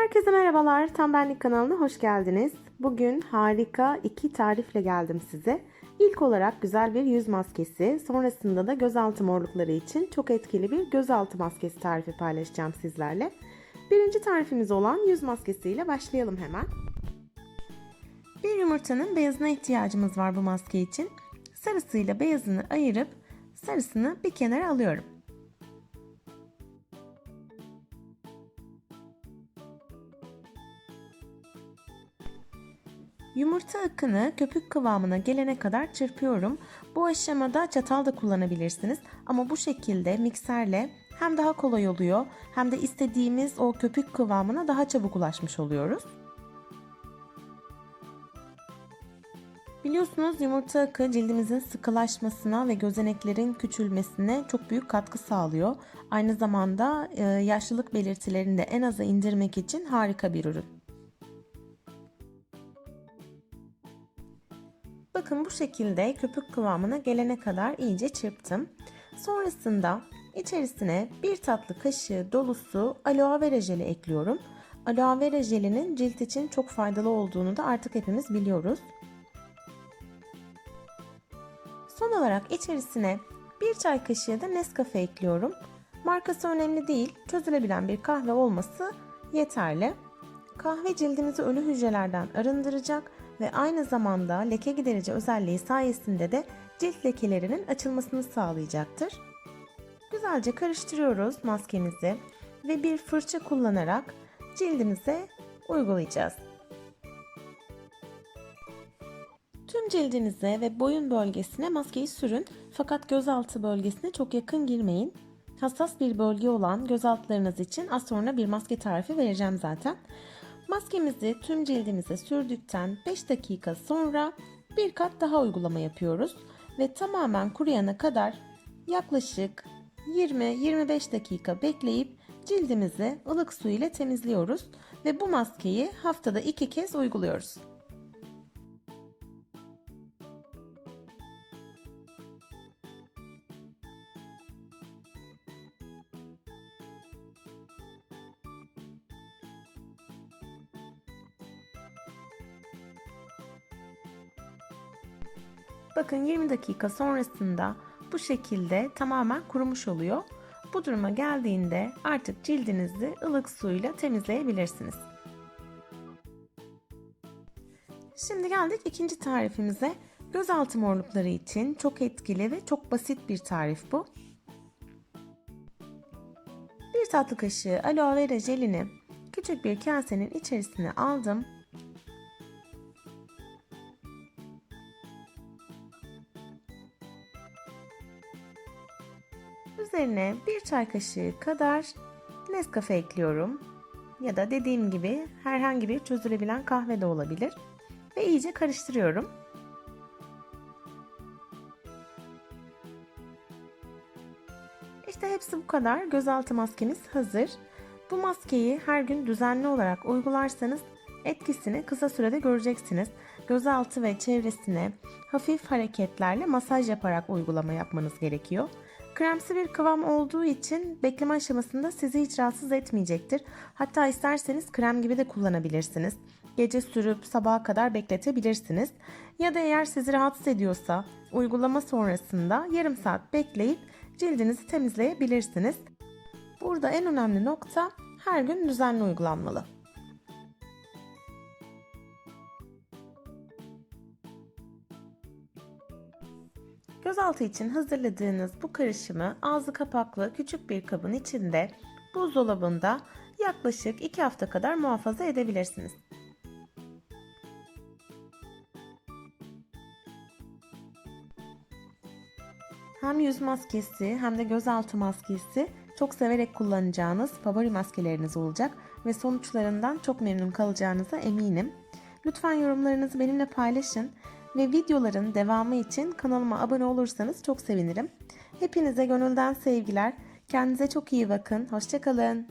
Herkese merhabalar. Tam Benlik kanalına hoş geldiniz. Bugün harika 2 tarifle geldim size. İlk olarak güzel bir yüz maskesi, sonrasında da gözaltı morlukları için çok etkili bir gözaltı maskesi tarifi paylaşacağım sizlerle. Birinci tarifimiz olan yüz maskesi ile başlayalım hemen. Bir yumurtanın beyazına ihtiyacımız var bu maske için. Sarısıyla beyazını ayırıp sarısını bir kenara alıyorum. Yumurta akını köpük kıvamına gelene kadar çırpıyorum. Bu aşamada çatal da kullanabilirsiniz ama bu şekilde mikserle hem daha kolay oluyor hem de istediğimiz o köpük kıvamına daha çabuk ulaşmış oluyoruz. Biliyorsunuz yumurta akı cildimizin sıkılaşmasına ve gözeneklerin küçülmesine çok büyük katkı sağlıyor. Aynı zamanda yaşlılık belirtilerini de en aza indirmek için harika bir ürün. Bakın bu şekilde köpük kıvamına gelene kadar iyice çırptım. Sonrasında içerisine 1 tatlı kaşığı dolusu aloe vera jeli ekliyorum. Aloe vera jelinin cilt için çok faydalı olduğunu da artık hepimiz biliyoruz. Son olarak içerisine 1 çay kaşığı da Nescafe ekliyorum. Markası önemli değil, çözülebilen bir kahve olması yeterli. Kahve cildimizi ölü hücrelerden arındıracak ve aynı zamanda leke giderici özelliği sayesinde de cilt lekelerinin açılmasını sağlayacaktır. Güzelce karıştırıyoruz maskemizi ve bir fırça kullanarak cildimize uygulayacağız. Tüm cildinize ve boyun bölgesine maskeyi sürün fakat gözaltı bölgesine çok yakın girmeyin. Hassas bir bölge olan göz altlarınız için az sonra bir maske tarifi vereceğim zaten. Maskemizi tüm cildimize sürdükten 5 dakika sonra bir kat daha uygulama yapıyoruz ve tamamen kuruyana kadar yaklaşık 20-25 dakika bekleyip cildimizi ılık su ile temizliyoruz ve bu maskeyi haftada 2 kez uyguluyoruz. Bakın 20 dakika sonrasında bu şekilde tamamen kurumuş oluyor. Bu duruma geldiğinde artık cildinizi ılık suyla temizleyebilirsiniz. Şimdi geldik ikinci tarifimize. Gözaltı morlukları için çok etkili ve çok basit bir tarif bu. 1 tatlı kaşığı aloe vera jelini küçük bir kasenin içerisine aldım. Üzerine 1 çay kaşığı kadar Nescafe ekliyorum. Ya da dediğim gibi herhangi bir çözülebilen kahve de olabilir. Ve iyice karıştırıyorum. İşte hepsi bu kadar. Gözaltı maskemiz hazır. Bu maskeyi her gün düzenli olarak uygularsanız etkisini kısa sürede göreceksiniz. Gözaltı ve çevresine hafif hareketlerle masaj yaparak uygulama yapmanız gerekiyor. Kremsi bir kıvam olduğu için bekleme aşamasında sizi hiç rahatsız etmeyecektir. Hatta isterseniz krem gibi de kullanabilirsiniz. Gece sürüp sabaha kadar bekletebilirsiniz. Ya da eğer sizi rahatsız ediyorsa uygulama sonrasında yarım saat bekleyip cildinizi temizleyebilirsiniz. Burada en önemli nokta her gün düzenli uygulanmalı. Gözaltı için hazırladığınız bu karışımı ağzı kapaklı küçük bir kabın içinde buzdolabında yaklaşık 2 hafta kadar muhafaza edebilirsiniz. Hem yüz maskesi hem de gözaltı maskesi çok severek kullanacağınız favori maskeleriniz olacak ve sonuçlarından çok memnun kalacağınıza eminim. Lütfen yorumlarınızı benimle paylaşın ve videoların devamı için kanalıma abone olursanız çok sevinirim. Hepinize gönülden sevgiler. Kendinize çok iyi bakın. Hoşça kalın.